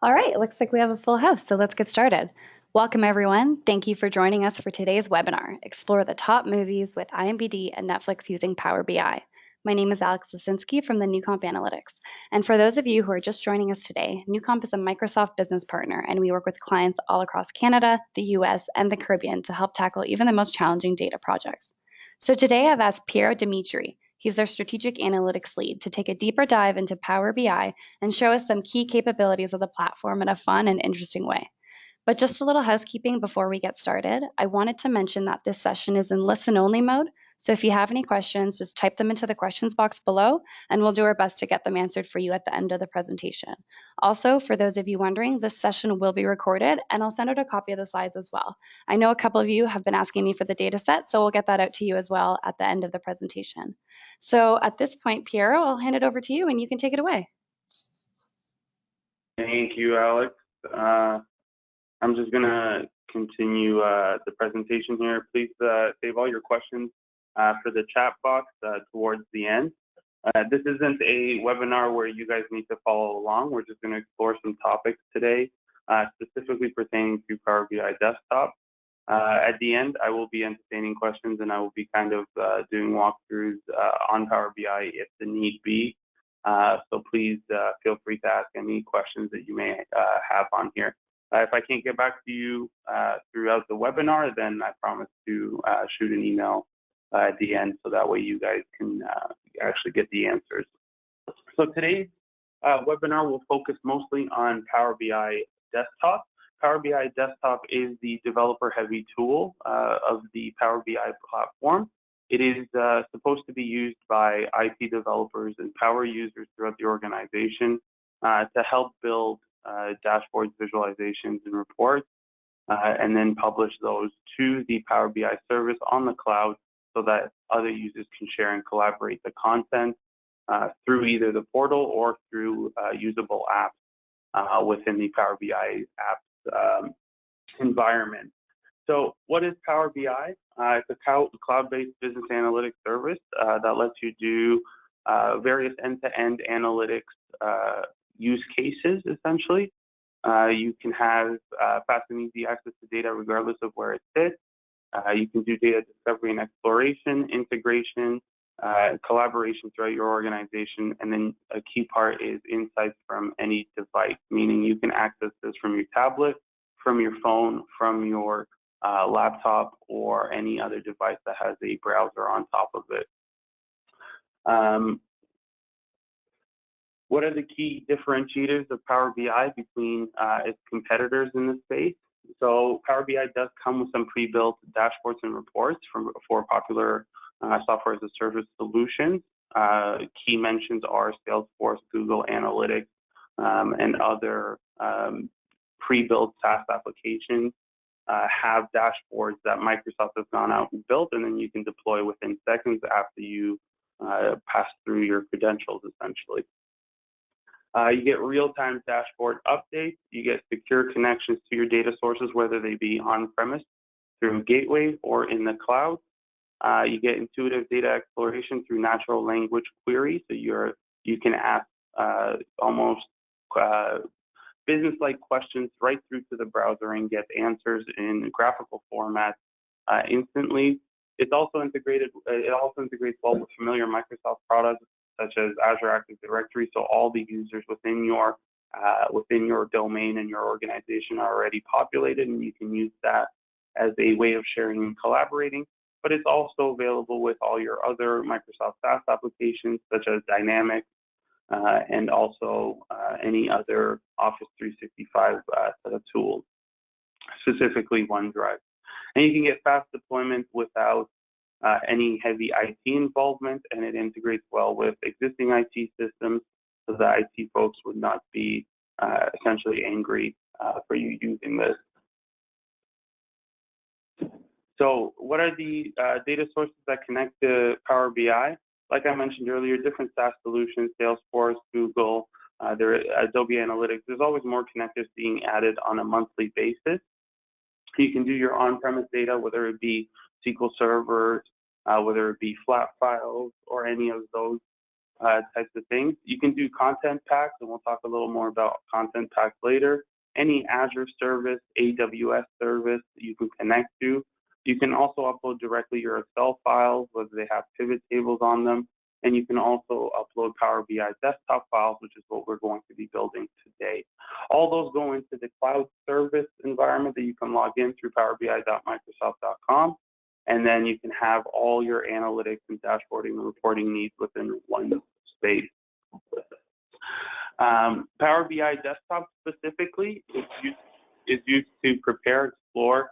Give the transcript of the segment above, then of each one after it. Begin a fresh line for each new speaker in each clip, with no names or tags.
All right, it looks like we have a full house, so let's get started. Welcome, everyone. Thank you for joining us for today's webinar, Explore the Top Movies with IMBD and Netflix using Power BI. My name is Alex Lisinski from the Newcomp Analytics. And for those of you who are just joining us today, Newcomp is a Microsoft business partner, and we work with clients all across Canada, the US, and the Caribbean to help tackle even the most challenging data projects. So today I've asked Piero Dimitri, he's their strategic analytics lead, to take a deeper dive into Power BI and show us some key capabilities of the platform in a fun and interesting way. But just a little housekeeping before we get started. I wanted to mention that this session is in listen-only mode, so if you have any questions, just type them into the questions box below, and we'll do our best to get them answered for you at the end of the presentation. Also, for those of you wondering, this session will be recorded, and I'll send out a copy of the slides as well. I know a couple of you have been asking me for the data set, so we'll get that out to you as well at the end of the presentation. So at this point, Piero, I'll hand it over to you, and you can take it away.
Thank you, Alex. I'm just going to continue the presentation here. Please save all your questions for the chat box towards the end. This isn't a webinar where you guys need to follow along. We're just going to explore some topics today, specifically pertaining to Power BI Desktop. At the end, I will be entertaining questions, and I will be kind of doing walkthroughs on Power BI if the need be. So please feel free to ask any questions that you may have on here. If I can't get back to you throughout the webinar, then I promise to shoot an email at the end, so that way you guys can actually get the answers. So today's webinar will focus mostly on Power BI Desktop. Power BI Desktop is the developer-heavy tool of the Power BI platform. It is supposed to be used by IT developers and power users throughout the organization to help build dashboards, visualizations, and reports, and then publish those to the Power BI service on the cloud so that other users can share and collaborate the content through either the portal or through usable apps within the Power BI apps environment. So what is Power BI? It's a cloud-based business analytics service that lets you do various end-to-end analytics use cases, essentially. You can have fast and easy access to data regardless of where it sits. You can do data discovery and exploration, integration, collaboration throughout your organization, and then a key part is insights from any device, meaning you can access this from your tablet, from your phone, from your laptop, or any other device that has a browser on top of it. What are the key differentiators of Power BI between its competitors in this space? So Power BI does come with some pre-built dashboards and reports for popular software as a service solutions. Key mentions are Salesforce, Google Analytics, and other pre-built SaaS applications have dashboards that Microsoft has gone out and built, and then you can deploy within seconds after you pass through your credentials, essentially. You get real-time dashboard updates. You get secure connections to your data sources, whether they be on-premise through Gateway or in the cloud. You get intuitive data exploration through natural language queries. So you can ask almost business-like questions right through to the browser and get answers in graphical format instantly. It also integrates well with familiar Microsoft products such as Azure Active Directory. So all the users within your domain and your organization are already populated, and you can use that as a way of sharing and collaborating. But it's also available with all your other Microsoft SaaS applications such as Dynamics and also any other Office 365 set of tools, specifically OneDrive. And you can get fast deployment without any heavy IT involvement, and it integrates well with existing IT systems, so the IT folks would not be essentially angry for you using this. So what are the data sources that connect to Power BI? Like I mentioned earlier, different SaaS solutions, Salesforce, Google, Adobe Analytics. There's always more connectors being added on a monthly basis. You can do your on-premise data, whether it be SQL servers, whether it be flat files or any of those types of things. You can do content packs, and we'll talk a little more about content packs later. Any Azure service, AWS service that you can connect to. You can also upload directly your Excel files, whether they have pivot tables on them. And you can also upload Power BI desktop files, which is what we're going to be building today. All those go into the cloud service environment that you can log in through powerbi.microsoft.com. And then you can have all your analytics and dashboarding and reporting needs within one space. Power BI desktop specifically is used to prepare, explore,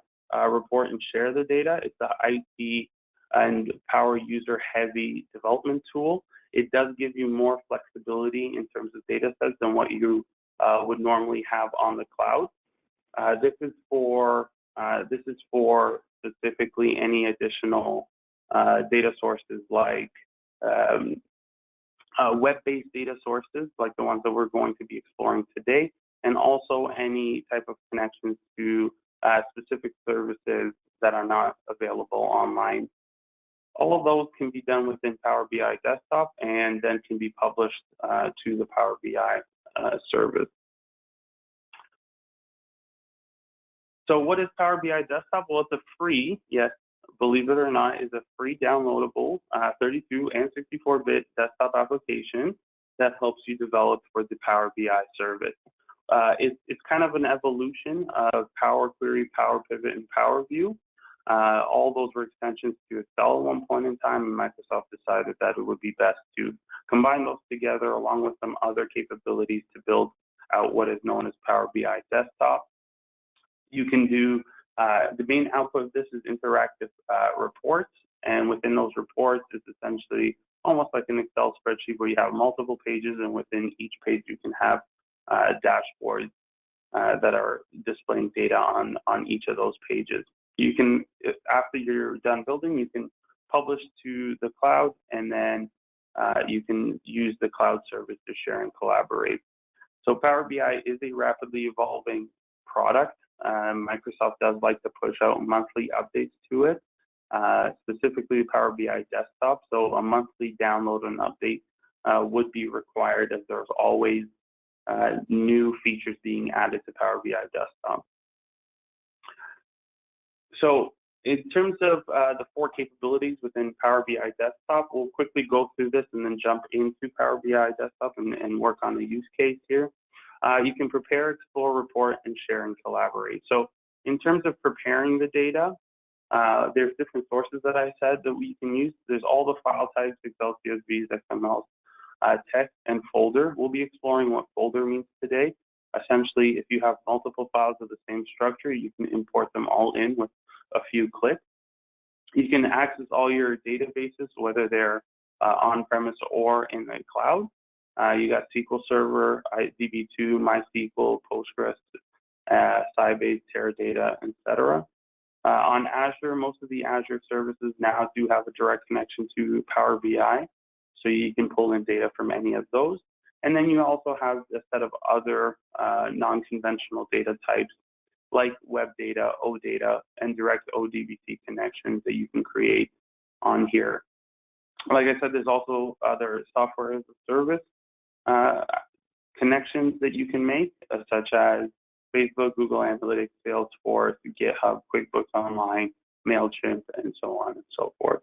report, and share the data. It's a IT and power user heavy development tool. It does give you more flexibility in terms of data sets than what you would normally have on the cloud. This is for specifically any additional data sources like web-based data sources like the ones that we're going to be exploring today, and also any type of connections to specific services that are not available online. All of those can be done within Power BI Desktop and then can be published to the Power BI service. So what is Power BI Desktop? Well, it's a free, yes, believe it or not, is a free downloadable 32 and 64-bit desktop application that helps you develop for the Power BI service. It's kind of an evolution of Power Query, Power Pivot, and Power View. All those were extensions to Excel at one point in time, and Microsoft decided that it would be best to combine those together along with some other capabilities to build out what is known as Power BI Desktop. You can do, the main output of this is interactive reports, and within those reports is essentially almost like an Excel spreadsheet where you have multiple pages, and within each page you can have dashboards that are displaying data on each of those pages. You can, after you're done building, you can publish to the cloud, and then you can use the cloud service to share and collaborate. So Power BI is a rapidly evolving product. Microsoft does like to push out monthly updates to it, specifically Power BI Desktop. So a monthly download and update would be required, as there's always new features being added to Power BI Desktop. So in terms of the four capabilities within Power BI Desktop, we'll quickly go through this and then jump into Power BI Desktop and work on the use case here. You can prepare, explore, report, and share and collaborate. So in terms of preparing the data, there's different sources that I said that we can use. There's all the file types, Excel, CSVs, XML, text, and folder. We'll be exploring what folder means today. Essentially, if you have multiple files of the same structure, you can import them all in with a few clicks. You can access all your databases, whether they're on-premise or in the cloud. You got SQL Server, DB2, MySQL, Postgres, Sybase, Teradata, etc. On Azure, most of the Azure services now do have a direct connection to Power BI, so you can pull in data from any of those. And then you also have a set of other non-conventional data types like web data, OData, and direct ODBC connections that you can create on here. Like I said, there's also other software as a service connections that you can make, such as Facebook, Google Analytics, Salesforce, GitHub, QuickBooks Online, MailChimp, and so on and so forth.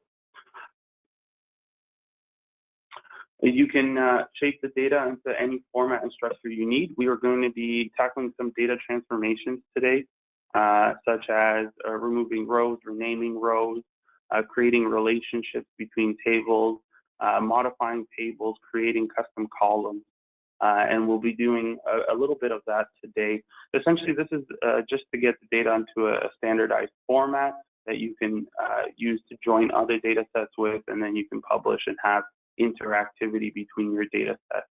You can shape the data into any format and structure you need. We are going to be tackling some data transformations today, such as removing rows, renaming rows, creating relationships between tables, modifying tables, creating custom columns, and we'll be doing a little bit of that today. Essentially, this is just to get the data into a standardized format that you can use to join other data sets with, and then you can publish and have interactivity between your data sets.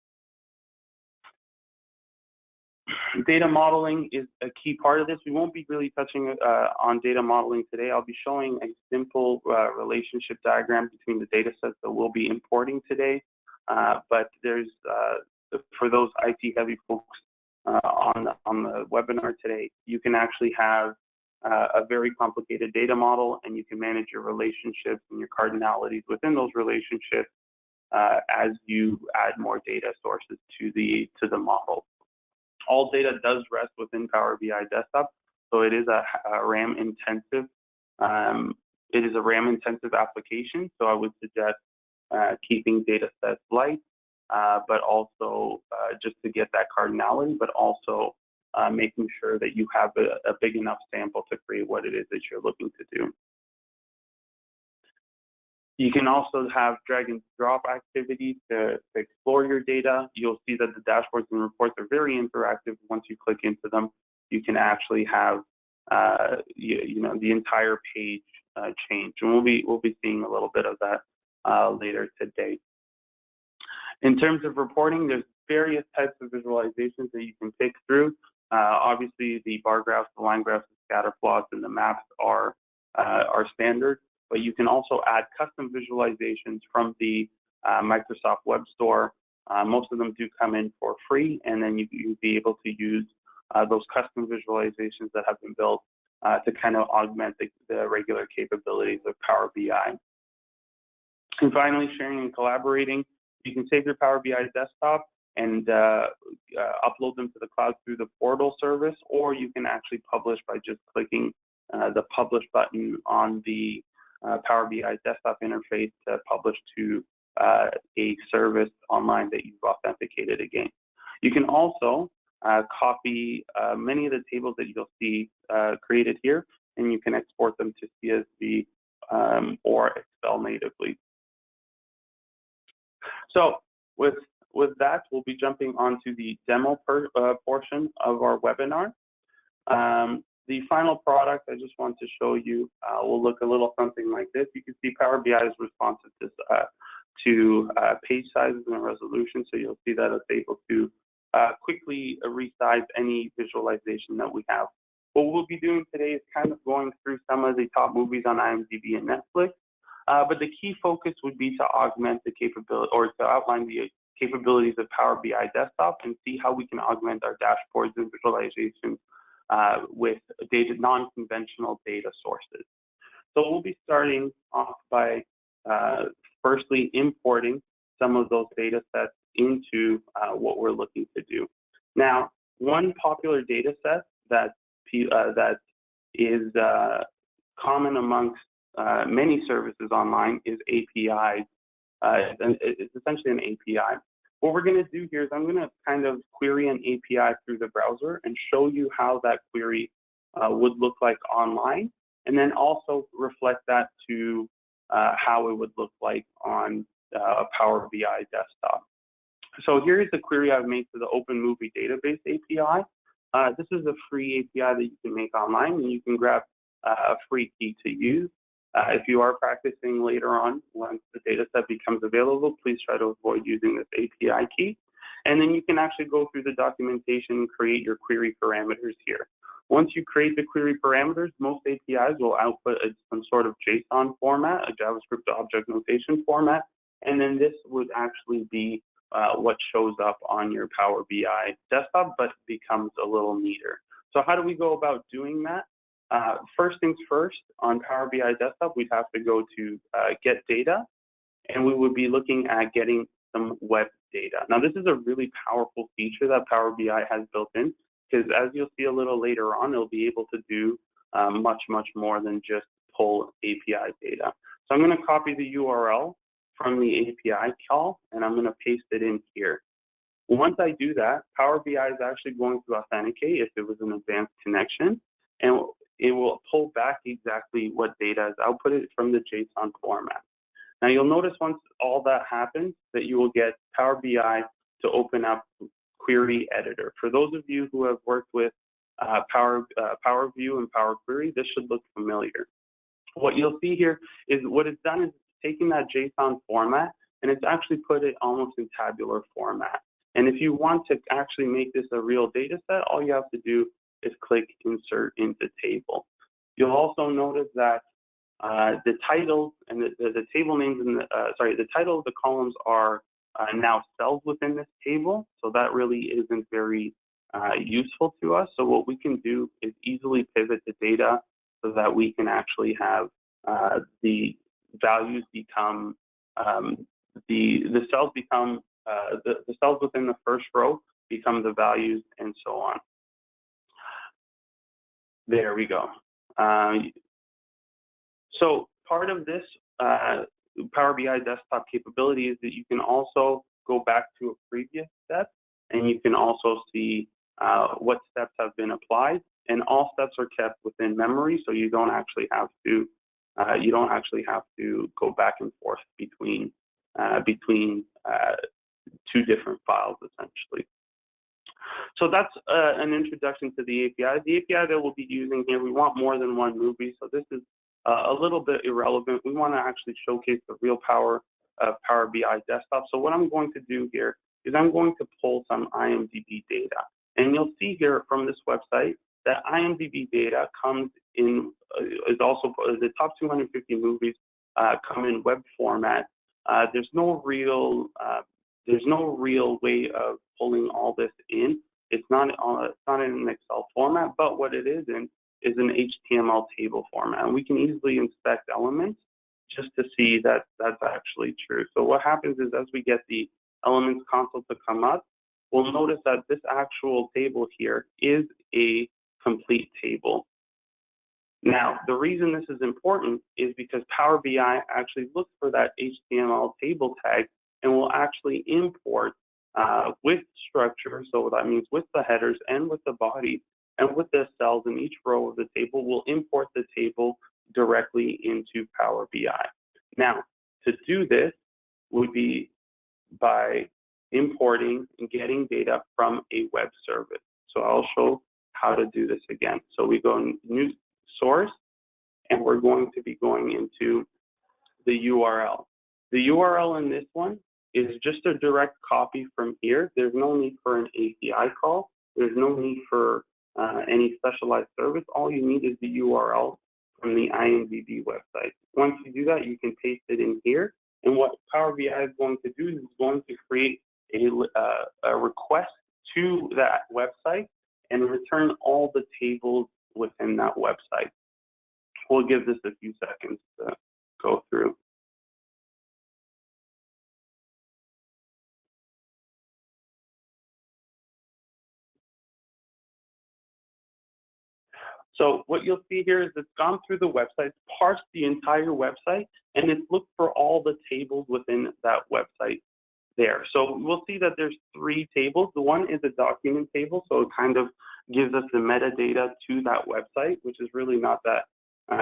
Data modeling is a key part of this. We won't be really touching on data modeling today. I'll be showing a simple relationship diagram between the data sets that we'll be importing today. But there's, for those IT heavy folks on the webinar today, you can actually have a very complicated data model, and you can manage your relationships and your cardinalities within those relationships as you add more data sources to the model. All data does rest within Power BI Desktop, so it is a RAM intensive. It is a RAM intensive application, so I would suggest keeping data sets light, but also just to get that cardinality, but also making sure that you have a big enough sample to create what it is that you're looking to do. You can also have drag and drop activity to explore your data. You'll see that the dashboards and reports are very interactive. Once you click into them, you can actually have you know, the entire page change, and we'll be seeing a little bit of that later today. In terms of reporting, there's various types of visualizations that you can pick through. Obviously, the bar graphs, the line graphs, the scatter plots, and the maps are standard, but you can also add custom visualizations from the Microsoft Web Store. Most of them do come in for free, and then you'll be able to use those custom visualizations that have been built to kind of augment the regular capabilities of Power BI. And finally, sharing and collaborating. You can save your Power BI desktop and upload them to the cloud through the portal service, or you can actually publish by just clicking the publish button on the Power BI desktop interface to publish to a service online that you've authenticated again. You can also copy many of the tables that you'll see created here, and you can export them to CSV or Excel natively. So with that, we'll be jumping onto the demo portion of our webinar. The final product I just want to show you will look a little something like this. You can see Power BI is responsive to page sizes and resolution, so you'll see that it's able to quickly resize any visualization that we have. What we'll be doing today is kind of going through some of the top movies on IMDb and Netflix, but the key focus would be to augment the capability, or to outline the capabilities of Power BI Desktop and see how we can augment our dashboards and visualizations with non-conventional data sources. So we'll be starting off by firstly importing some of those data sets into what we're looking to do. Now, one popular data set that is common amongst many services online is APIs. It's essentially an API. What we're going to do here is I'm going to kind of query an API through the browser and show you how that query would look like online, and then also reflect that to how it would look like on a Power BI desktop. So here is the query I've made to the Open Movie Database API. This is a free API that you can make online, and you can grab a free key to use. If you are practicing later on, once the data set becomes available, please try to avoid using this API key. And then you can actually go through the documentation and create your query parameters here. Once you create the query parameters, most APIs will output some sort of JSON format, a JavaScript object notation format, and then this would actually be what shows up on your Power BI desktop, but becomes a little neater. So how do we go about doing that? First things first, on Power BI desktop, we'd have to go to get data, and we would be looking at getting some web data. Now, this is a really powerful feature that Power BI has built in, because as you'll see a little later on, it'll be able to do much more than just pull API data. So I'm going to copy the URL from the API call, and I'm going to paste it in here. Once I do that, Power BI is actually going to authenticate if it was an advanced connection, and it will pull back exactly what data is outputted from the JSON format. Now you'll notice once all that happens that you will get Power BI to open up Query Editor. For those of you who have worked with Power View and Power Query, this should look familiar. What you'll see here is what it's done is taking that JSON format and it's actually put it almost in tabular format. And if you want to actually make this a real data set, all you have to do is click Insert into Table. You'll also notice that the titles and the table names and the title of the columns are now cells within this table. So that really isn't very useful to us. So what we can do is easily pivot the data so that we can actually have the values become the cells become, the cells within the first row become the values, and so on. There we go. So part of this Power BI desktop capability is that you can also go back to a previous step, and you can also see what steps have been applied, and all steps are kept within memory, so you don't actually have to go back and forth between two different files essentially. So that's an introduction to the API. The API that we'll be using here, we want more than one movie, so this is a little bit irrelevant. We want to actually showcase the real power of Power BI desktop. So what I'm going to do here is I'm going to pull some IMDB data. And you'll see here from this website that IMDB data comes in, is also the top 250 movies come in web format. There's no real way of pulling all this in. It's not in an Excel format, but what it is in is an HTML table format. And we can easily inspect elements just to see that that's actually true. So what happens is as we get the elements console to come up, we'll notice that this actual table here is a complete table. Now, the reason this is important is because Power BI actually looks for that HTML table tag and will actually import with structure, so that means with the headers and with the body and with the cells in each row of the table, we'll import the table directly into Power BI. Now, to do this would be by importing and getting data from a web service. So I'll show how to do this again. So we go new source, and we're going to be going into the URL. The URL in this one is just a direct copy from here. There's no need for an API call. There's no need for any specialized service. All you need is the URL from the IMBD website. Once you do that, you can paste it in here. And what Power BI is going to do is it's going to create a request to that website and return all the tables within that website. We'll give this a few seconds to go through. So what you'll see here is it's gone through the website, parsed the entire website, and it's looked for all the tables within that website there. So we'll see that there's 3 tables. The one is a document table, so it kind of gives us the metadata to that website, which is really not that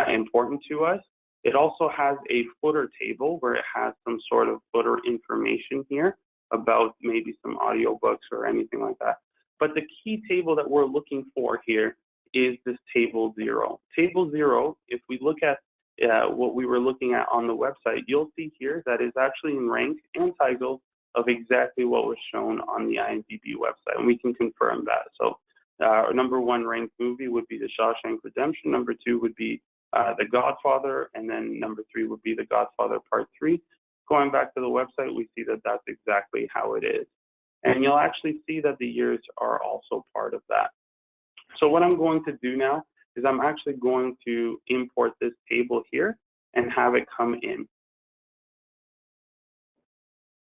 important to us. It also has a footer table where it has some sort of footer information here about maybe some audiobooks or anything like that. But the key table that we're looking for here is this table 0. Table 0, if we look at what we were looking at on the website, you'll see here that it's actually in rank and title of exactly what was shown on the IMDb website, and we can confirm that. So our number 1 ranked movie would be The Shawshank Redemption, number 2 would be The Godfather, and then number 3 would be The Godfather Part 3. Going back to the website, we see that that's exactly how it is. And you'll actually see that the years are also part of that. So what I'm going to do now is I'm actually going to import this table here and have it come in.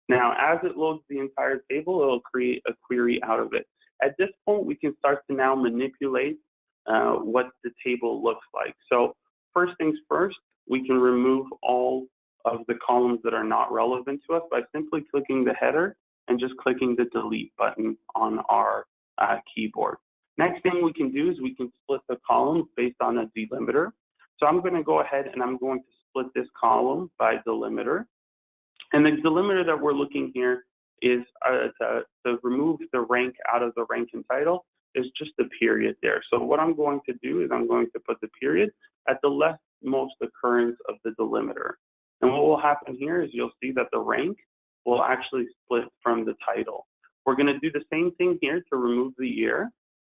Now, as it loads the entire table, it'll create a query out of it. At this point, we can start to now manipulate what the table looks like. So first things first, we can remove all of the columns that are not relevant to us by simply clicking the header and just clicking the delete button on our keyboard. Next thing we can do is we can split the columns based on a delimiter. So I'm going to go ahead and I'm going to split this column by delimiter. And the delimiter that we're looking here is to remove the rank out of the rank and title is just the period there. So what I'm going to do is I'm going to put the period at the leftmost occurrence of the delimiter. And what will happen here is you'll see that the rank will actually split from the title. We're going to do the same thing here to remove the year.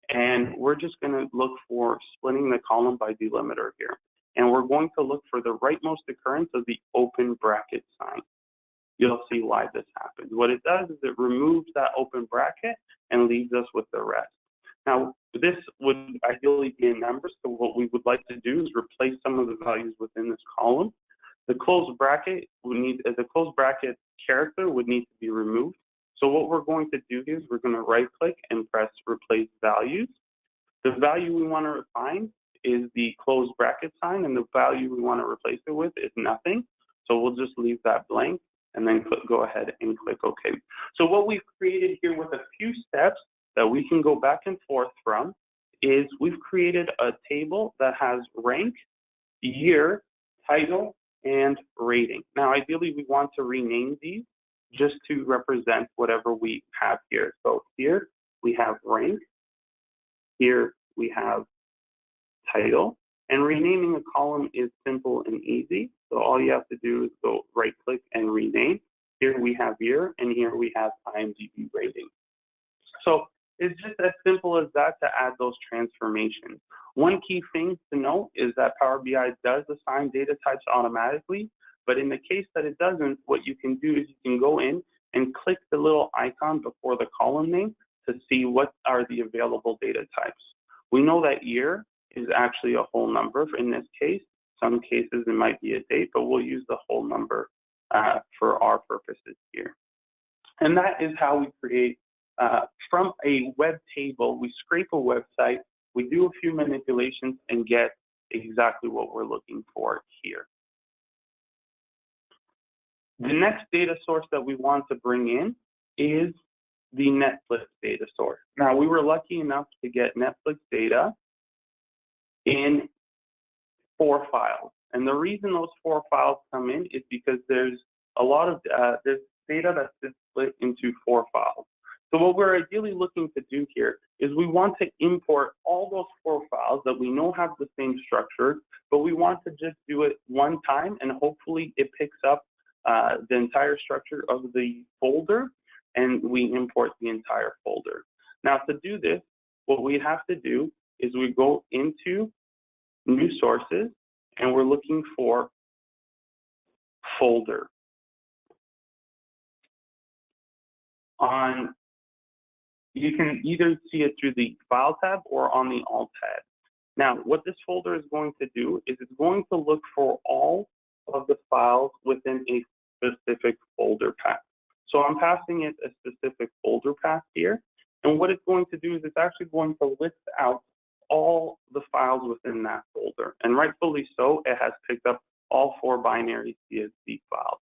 And we're just going to look for splitting the column by delimiter here. And we're going to look for the rightmost occurrence of the open bracket sign. You'll see why this happens. What it does is it removes that open bracket and leaves us with the rest. Now, this would ideally be in numbers. So what we would like to do is replace some of the values within this column. The closed bracket character would need to be removed. So what we're going to do is we're going to right click and press replace values. The value we want to find is the closed bracket sign, and the value we want to replace it with is nothing. So we'll just leave that blank and then go ahead and click OK. So what we've created here with a few steps that we can go back and forth from is we've created a table that has rank, year, title, and rating. Now, ideally, we want to rename these just to represent whatever we have here. So here we have rank, here we have title, and renaming a column is simple and easy. So all you have to do is go right click and rename. Here we have year, and here we have IMDb rating. So it's just as simple as that to add those transformations. One key thing to note is that Power BI does assign data types automatically, but in the case that it doesn't, what you can do is you can go in and click the little icon before the column name to see what are the available data types. We know that year is actually a whole number in this case. Some cases it might be a date, but we'll use the whole number for our purposes here. And that is how we create from a web table. We scrape a website, we do a few manipulations and get exactly what we're looking for here. The next data source that we want to bring in is the Netflix data source. Now, we were lucky enough to get Netflix data in 4 files. And the reason those 4 files come in is because there's a lot of there's data that's split into 4 files. So what we're ideally looking to do here is we want to import all those 4 files that we know have the same structure, but we want to just do it one time, and hopefully it picks up the entire structure of the folder, and we import the entire folder. Now, to do this, what we have to do is we go into new sources, and we're looking for folder. You can either see it through the File tab or on the Alt tab. Now, what this folder is going to do is it's going to look for all of the files within a specific folder path. So I'm passing it a specific folder path here. And what it's going to do is it's actually going to list out all the files within that folder. And rightfully so, it has picked up all 4 binary CSV files.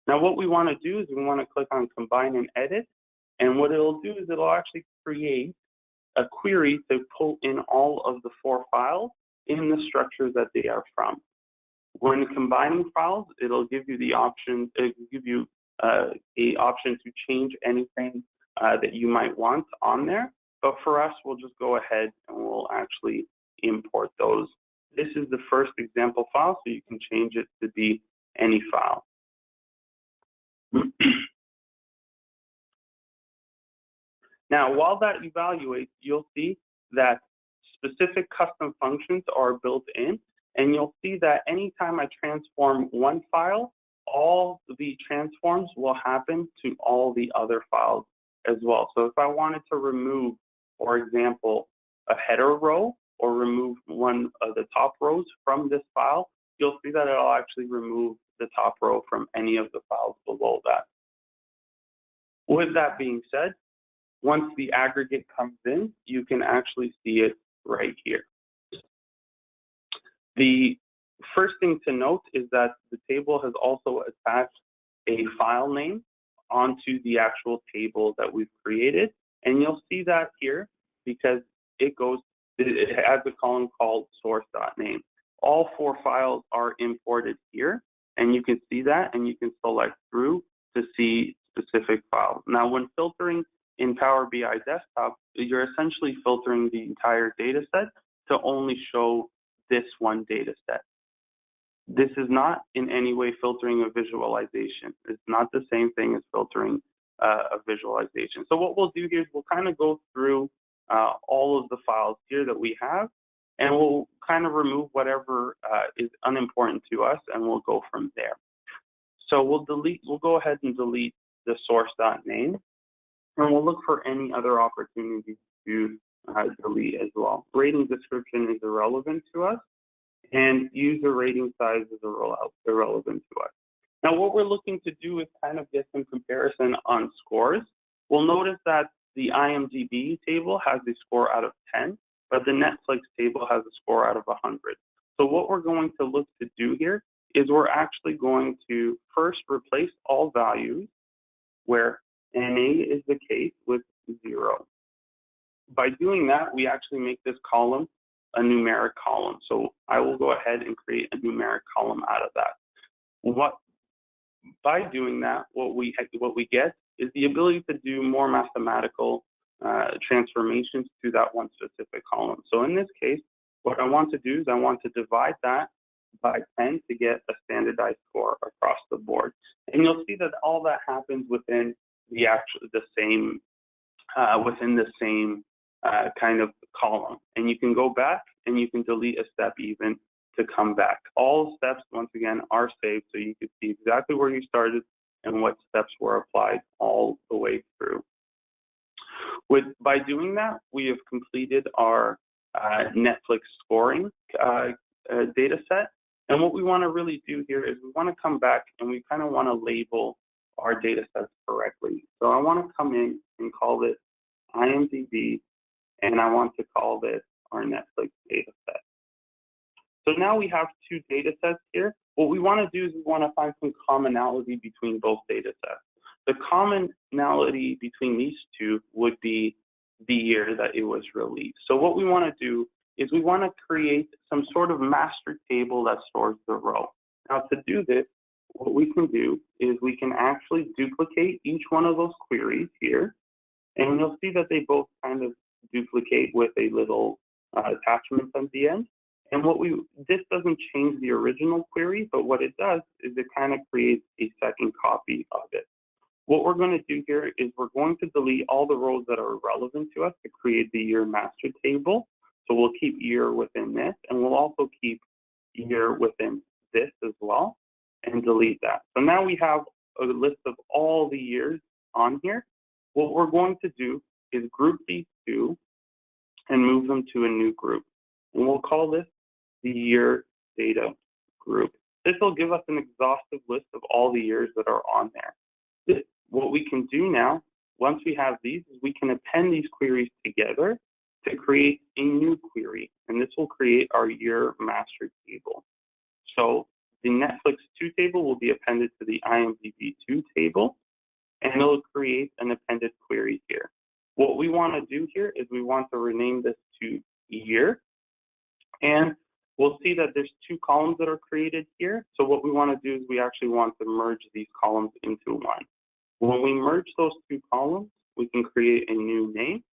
Now, what we want to do is we want to click on Combine and Edit. And what it'll do is it'll actually create a query to pull in all of the 4 files in the structure that they are from. When combining files, it'll give you the option, a option to change anything that you might want on there. But for us, we'll just go ahead and we'll actually import those. This is the first example file, so you can change it to be any file. Now, while that evaluates, you'll see that specific custom functions are built in, and you'll see that anytime I transform one file, all the transforms will happen to all the other files as well. So if I wanted to remove, for example, a header row or remove one of the top rows from this file, you'll see that it'll actually remove the top row from any of the files below that. With that being said, once the aggregate comes in, you can actually see it right here. The first thing to note is that the table has also attached a file name onto the actual table that we've created. And you'll see that here because it has a column called source.name. All 4 files are imported here, and you can see that, and you can select through to see specific files. Now, when filtering in Power BI Desktop, you're essentially filtering the entire data set to only show this one data set. This is not in any way filtering a visualization. It's not the same thing as filtering a visualization. So what we'll do here is we'll kind of go through all of the files here that we have, and we'll kind of remove whatever is unimportant to us, and we'll go from there. So we'll go ahead and delete the source.name, and we'll look for any other opportunities to delete as well. Rating description is irrelevant to us, and user rating size is irrelevant to us. Now, what we're looking to do is kind of get some comparison on scores. We'll notice that the IMDb table has a score out of 10, but the Netflix table has a score out of 100. So what we're going to look to do here is we're actually going to first replace all values where NA is the case with 0. By doing that, we actually make this column a numeric column. So I will go ahead and create a numeric column out of that. By doing that, what we get is the ability to do more mathematical transformations to that one specific column. So in this case, what I want to do is I want to divide that by 10 to get a standardized score across the board. And you'll see that all that happens within the same kind of column. And you can go back and you can delete a step even to come back. All steps, once again, are saved, so you can see exactly where you started and what steps were applied all the way through. By doing that, we have completed our Netflix scoring data set. And what we want to really do here is we want to come back and we kind of want to label our data sets correctly. So I want to come in and call this IMDb, and I want to call this our Netflix data set. So now we have two data sets here. What we want to do is we want to find some commonality between both data sets. The commonality between these two would be the year that it was released. So what we want to do is we want to create some sort of master table that stores the row. Now to do this, what we can do is we can actually duplicate each one of those queries here. And you'll see that they both kind of duplicate with a little attachment at the end. And this doesn't change the original query, but what it does is it kind of creates a second copy of it. What we're going to do here is we're going to delete all the rows that are relevant to us to create the year master table. So we'll keep year within this, and we'll also keep year within this as well, and delete that. So now we have a list of all the years on here. What we're going to do is group these two and move them to a new group. And we'll call this the year data group. This will give us an exhaustive list of all the years that are on there. What we can do now, once we have these, is we can append these queries together to create a new query. And this will create our year master table. So the Netflix 2 table will be appended to the IMDb 2 table, and it'll create an appended query here. What we want to do here is we want to rename this to year. And we'll see that there's two columns that are created here. So what we want to do is we actually want to merge these columns into one. When we merge those two columns, we can create a new name.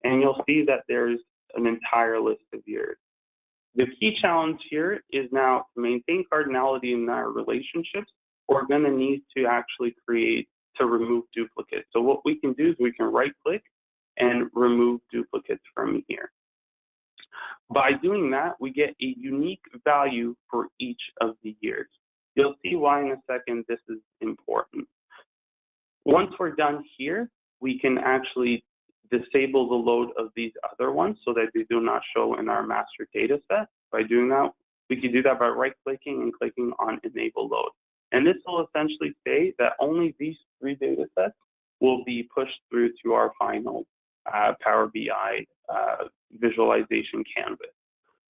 And you'll see that there's an entire list of years. The key challenge here is now to maintain cardinality in our relationships, we're going to need to actually remove duplicates. So what we can do is we can right click and remove duplicates from here. By doing that, we get a unique value for each of the years. You'll see why in a second this is important. Once we're done here, we can actually disable the load of these other ones so that they do not show in our master data set. By doing that, we can do that by right-clicking and clicking on Enable Load. And this will essentially say that only these three data sets will be pushed through to our final Power BI visualization canvas.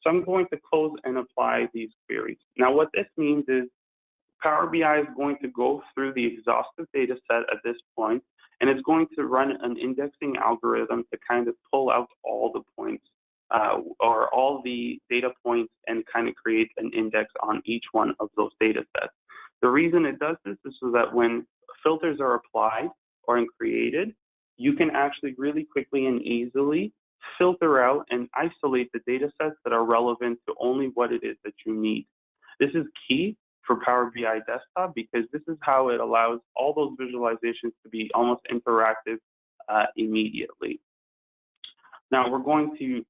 So I'm going to close and apply these queries. Now what this means is Power BI is going to go through the exhaustive data set at this point, and it's going to run an indexing algorithm to kind of pull out all the points or all the data points and kind of create an index on each one of those data sets. The reason it does this is so that when filters are applied or created, you can actually really quickly and easily filter out and isolate the data sets that are relevant to only what it is that you need. This is key for Power BI Desktop because this is how it allows all those visualizations to be almost interactive immediately. Now we're going to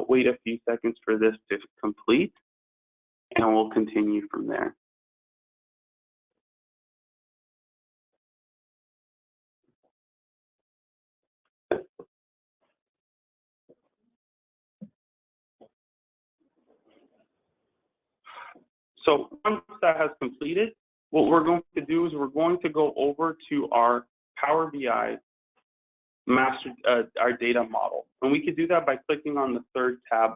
wait a few seconds for this to complete, and we'll continue from there. So once that has completed, what we're going to do is we're going to go over to our Power BI master, our data model. And we could do that by clicking on the third tab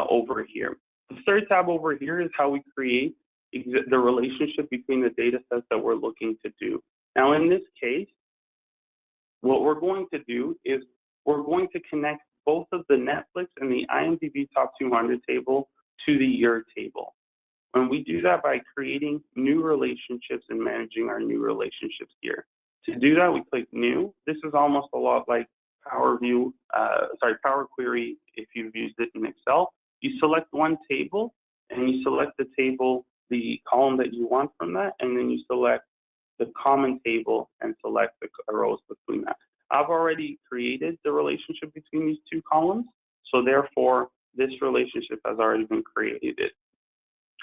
over here. The third tab over here is how we create the relationship between the data sets that we're looking to do. Now, in this case, what we're going to do is we're going to connect both of the Netflix and the IMDb Top 200 table to the year table. And we do that by creating new relationships and managing our new relationships here. To do that, we click New. This is almost a lot like Power Query if you've used it in Excel. You select one table, and you select the table, the column that you want from that, and then you select the common table and select the rows between that. I've already created the relationship between these two columns, so therefore this relationship has already been created.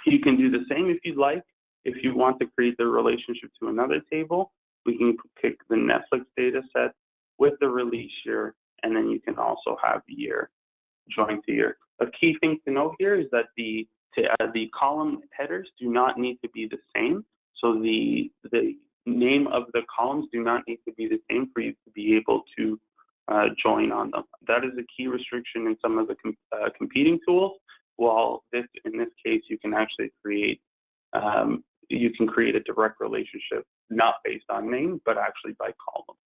You can do the same if you'd like. If you want to create the relationship to another table, we can pick the Netflix data set with the release year, and then you can also have year joined to year. A key thing to note here is that the column headers do not need to be the same. So the name of the columns do not need to be the same for you to be able to join on them. That is a key restriction in some of the competing tools. While in this case, you can actually create a direct relationship, not based on name, but actually by column.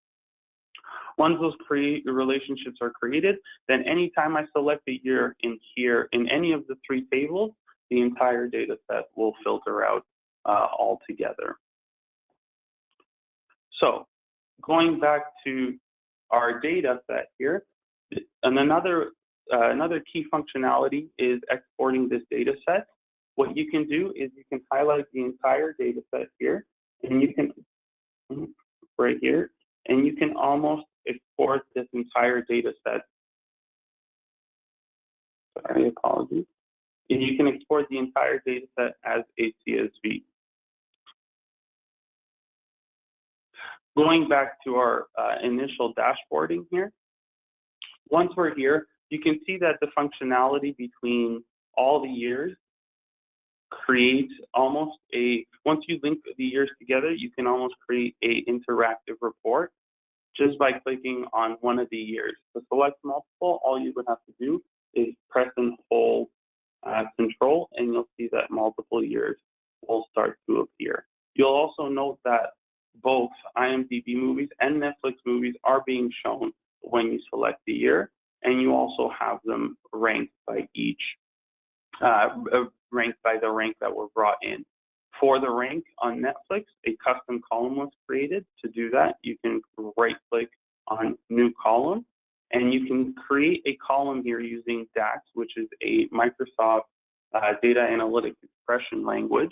Once those relationships are created, then anytime I select a year in here, in any of the three tables, the entire data set will filter out altogether. So going back to our data set here, and another key functionality is exporting this data set. What you can do is you can highlight the entire data set here, and you can, right here, and you can almost export this entire data set. Sorry, apologies. And you can export the entire data set as a CSV. Going back to our initial dashboarding here, once we're here, you can see that the functionality between all the years creates almost once you link the years together, you can almost create an interactive report just by clicking on one of the years. To select multiple, all you would have to do is press and hold Control, and you'll see that multiple years will start to appear. You'll also note that both IMDb movies and Netflix movies are being shown when you select the year, and you also have them ranked by each, ranked by the rank that were brought in. For the rank on Netflix, a custom column was created. To do that, you can right-click on New Column, and you can create a column here using DAX, which is a Microsoft data analytics expression language,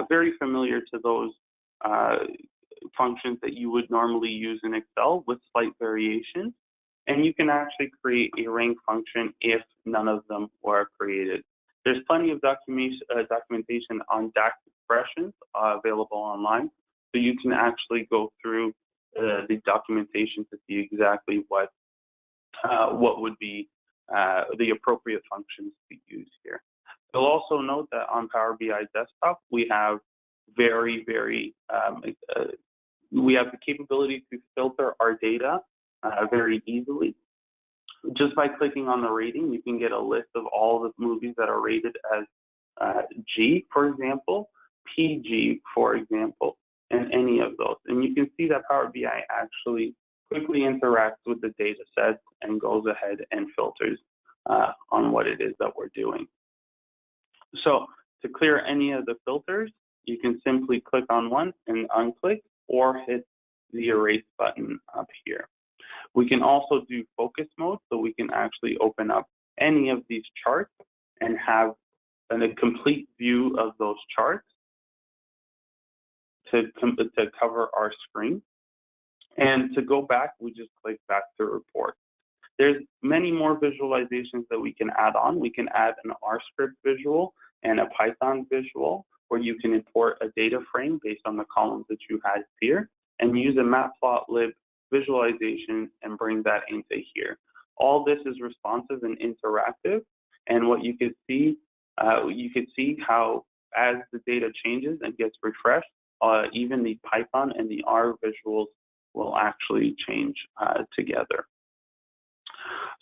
very familiar to those functions that you would normally use in Excel with slight variations. And you can actually create a rank function if none of them were created. There's plenty of documentation on DAX expressions available online, so you can actually go through the documentation to see exactly what would be the appropriate functions to use here. You'll also note that on Power BI Desktop, we have we have the capability to filter our data very easily. Just by clicking on the rating, you can get a list of all the movies that are rated as G, for example, PG, for example, and any of those. And you can see that Power BI actually quickly interacts with the data set and goes ahead and filters on what it is that we're doing. So to clear any of the filters, you can simply click on one and unclick, or hit the erase button up here. We can also do focus mode, so we can actually open up any of these charts and have a complete view of those charts to cover our screen. And to go back, we just click back to report. There's many more visualizations that we can add on. We can add an R script visual and a Python visual, where you can import a data frame based on the columns that you had here, and use a matplotlib visualization and bring that into here. All this is responsive and interactive, and what you could see how as the data changes and gets refreshed, even the Python and the R visuals will actually change together.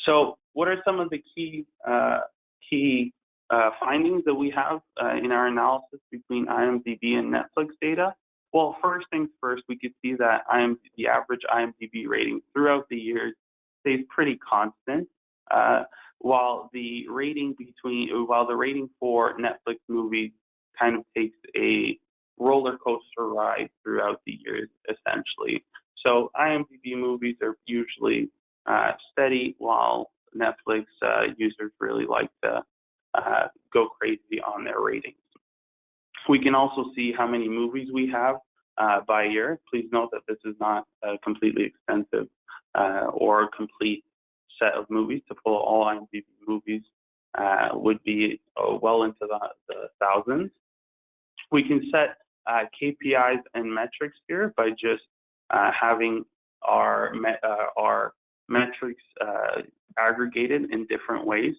So what are some of the key findings that we have in our analysis between IMDb and Netflix data? Well, first things first, we could see that the average IMDb rating throughout the years stays pretty constant, while the rating for Netflix movies kind of takes a roller coaster ride throughout the years, essentially. So IMDb movies are usually steady, while Netflix users really like to go crazy on their ratings. We can also see how many movies we have by year. Please note that this is not a completely extensive or complete set of movies. To pull all IMDb movies would be well into the thousands. We can set KPIs and metrics here by just having our metrics aggregated in different ways,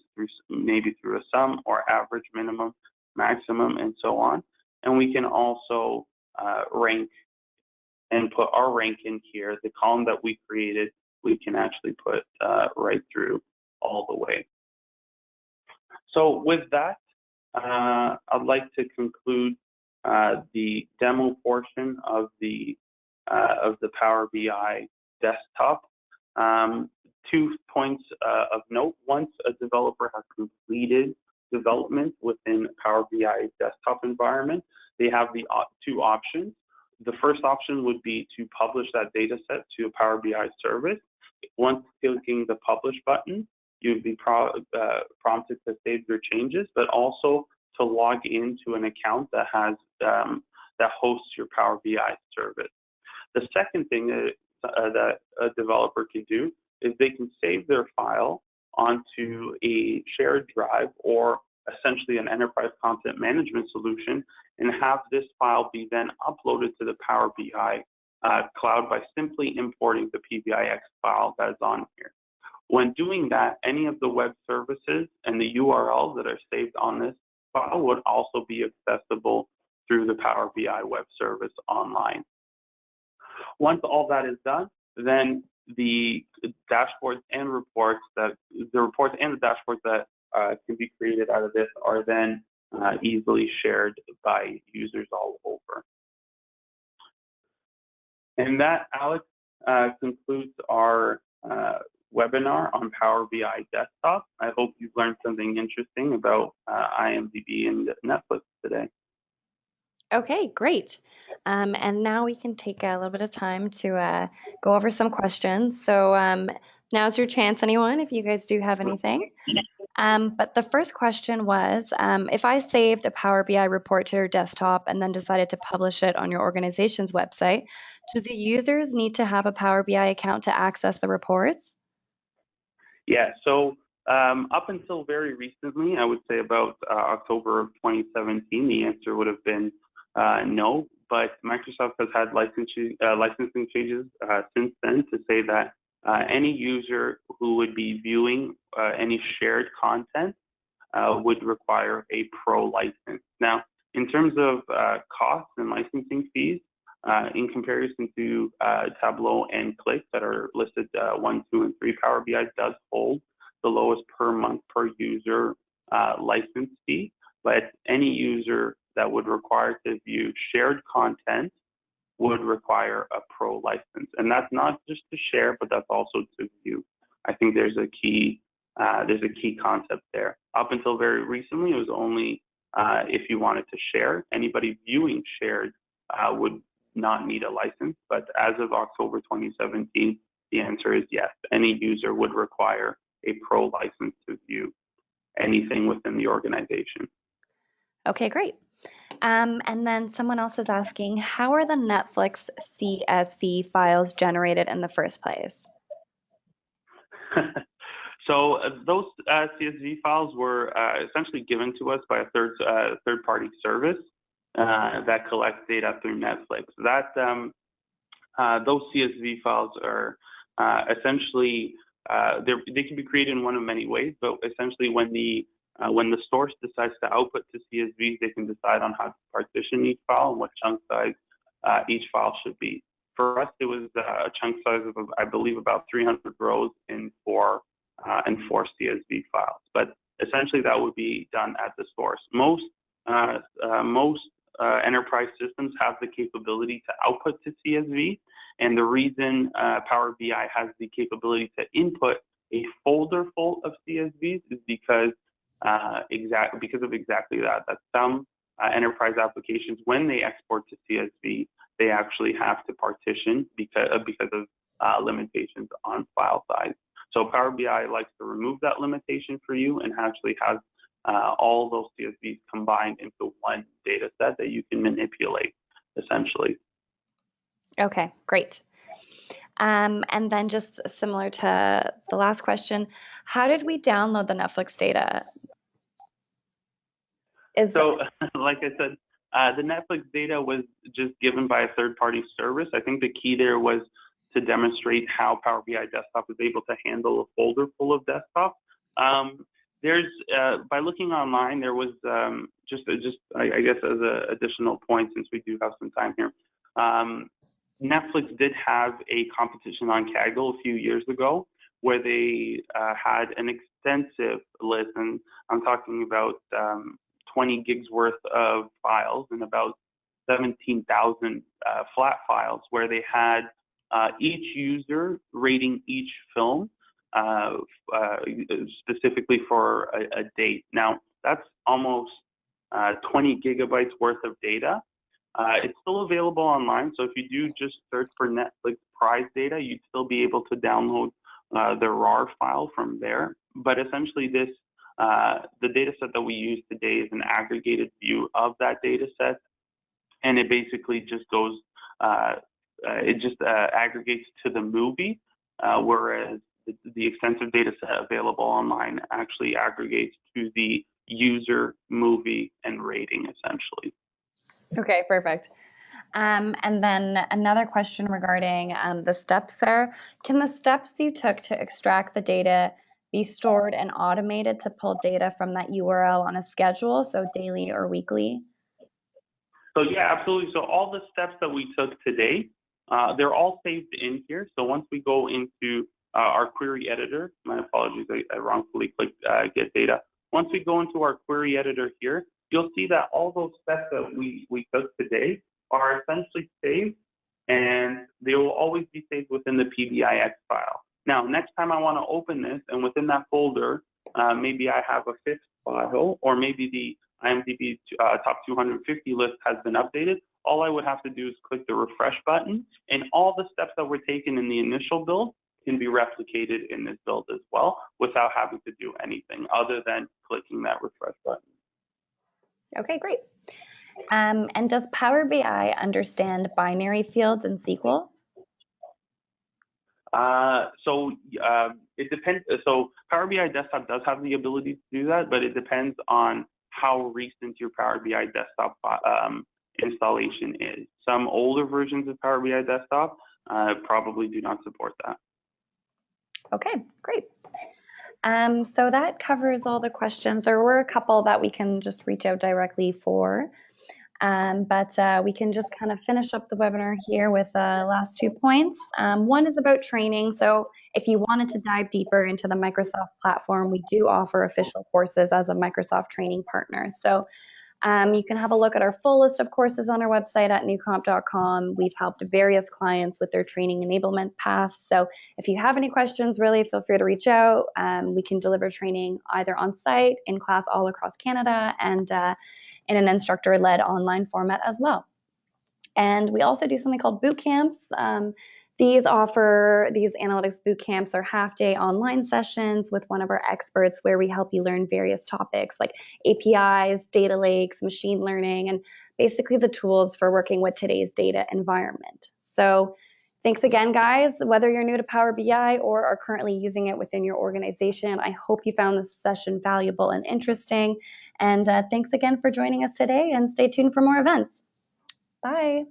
maybe through a sum or average, minimum, maximum, and so on. And we can also rank and put our rank in here. The column that we created, we can actually put right through all the way. So with that, I'd like to conclude the demo portion of the Power BI desktop. 2 points of note. Once a developer has completed development within Power BI desktop environment, they have the 2 options. The first option would be to publish that data set to a Power BI service. Once clicking the publish button, you'd be prompted to save your changes, but also to log into an account that has that hosts your Power BI service. The second thing that a developer can do is they can save their file onto a shared drive or essentially an enterprise content management solution and have this file be then uploaded to the Power BI cloud by simply importing the PBIX file that is on here. When doing that, any of the web services and the URLs that are saved on this file would also be accessible through the Power BI web service online. Once all that is done, then the dashboards and reports that can be created out of this are then easily shared by users all over. And that, Alex, concludes our webinar on Power BI Desktop. I hope you've learned something interesting about IMDb and Netflix today.
Okay, great. And now we can take a little bit of time to go over some questions. So now's your chance, anyone, if you guys do have anything. But the first question was, if I saved a Power BI report to your desktop and then decided to publish it on your organization's website, do the users need to have a Power BI account to access the reports?
Yeah, so up until very recently, I would say about October of 2017, the answer would have been no, but Microsoft has had licensing changes since then to say that any user who would be viewing any shared content would require a pro license. Now, in terms of costs and licensing fees, in comparison to Tableau and Click that are listed 1, 2, and 3, Power BI does hold the lowest per month per user license fee, but any user that would require to view shared content would require a pro license. And that's not just to share, but that's also to view. I think there's a key concept there. Up until very recently, it was only if you wanted to share. Anybody viewing shared would not need a license, but as of October 2017, the answer is yes. Any user would require a pro license to view anything within the organization.
Okay, great. And then someone else is asking, how are the Netflix CSV files generated in the first place?
So those CSV files were essentially given to us by a third-party service that collects data through Netflix. Those CSV files are essentially they can be created in one of many ways, but essentially when the When the source decides to output to CSVs, they can decide on how to partition each file and what chunk size each file should be. For us, it was a chunk size of, I believe, about 300 rows in four CSV files. But essentially, that would be done at the source. Most enterprise systems have the capability to output to CSV, and the reason Power BI has the capability to input a folder full of CSVs is because of exactly that. That some enterprise applications, when they export to CSV, they actually have to partition because of limitations on file size. So Power BI likes to remove that limitation for you and actually has all those CSVs combined into one data set that you can manipulate, essentially.
Okay, great. And then just similar to the last question, how did we download the Netflix data?
Like I said, the Netflix data was just given by a third-party service. I think the key there was to demonstrate how Power BI Desktop is able to handle a folder full of desktop. By looking online, there was I guess as an additional point, since we do have some time here, Netflix did have a competition on Kaggle a few years ago where they had an extensive list, and I'm talking about 20 gigs worth of files and about 17,000 flat files, where they had each user rating each film specifically for a date. Now, that's almost 20 gigabytes worth of data. It's still available online, so if you do just search for Netflix prize data, you'd still be able to download the RAR file from there. But essentially, the data set that we use today is an aggregated view of that data set, and it basically just goes, aggregates to the movie, whereas the extensive data set available online actually aggregates to the user, movie, and rating, essentially.
Okay, perfect. And then another question regarding the steps there. Can the steps you took to extract the data be stored and automated to pull data from that URL on a schedule, so daily or weekly?
So yeah, absolutely. So all the steps that we took today, they're all saved in here. So once we go into our query editor, my apologies, I wrongfully clicked get data. Once we go into our query editor here, you'll see that all those steps that we took today are essentially saved, and they will always be saved within the PBIX file. Now, next time I want to open this, and within that folder, maybe I have a fifth file, or maybe the IMDb top 250 list has been updated, all I would have to do is click the refresh button, and all the steps that were taken in the initial build can be replicated in this build as well without having to do anything other than clicking that refresh button.
Okay, great. And does Power BI understand binary fields in SQL?
It depends. So Power BI Desktop does have the ability to do that, but it depends on how recent your Power BI Desktop installation is. Some older versions of Power BI Desktop probably do not support that.
Okay, great. So that covers all the questions. There were a couple that we can just reach out directly for, but we can just kind of finish up the webinar here with the last 2 points. One is about training. So if you wanted to dive deeper into the Microsoft platform, we do offer official courses as a Microsoft training partner. So you can have a look at our full list of courses on our website at newcomp.com. We've helped various clients with their training enablement paths. So if you have any questions, really feel free to reach out. We can deliver training either on site, in class all across Canada, and in an instructor-led online format as well. And we also do something called boot camps. These analytics boot camps are half-day online sessions with one of our experts where we help you learn various topics like APIs, data lakes, machine learning, and basically the tools for working with today's data environment. So thanks again, guys. Whether you're new to Power BI or are currently using it within your organization, I hope you found this session valuable and interesting. And thanks again for joining us today, and stay tuned for more events. Bye.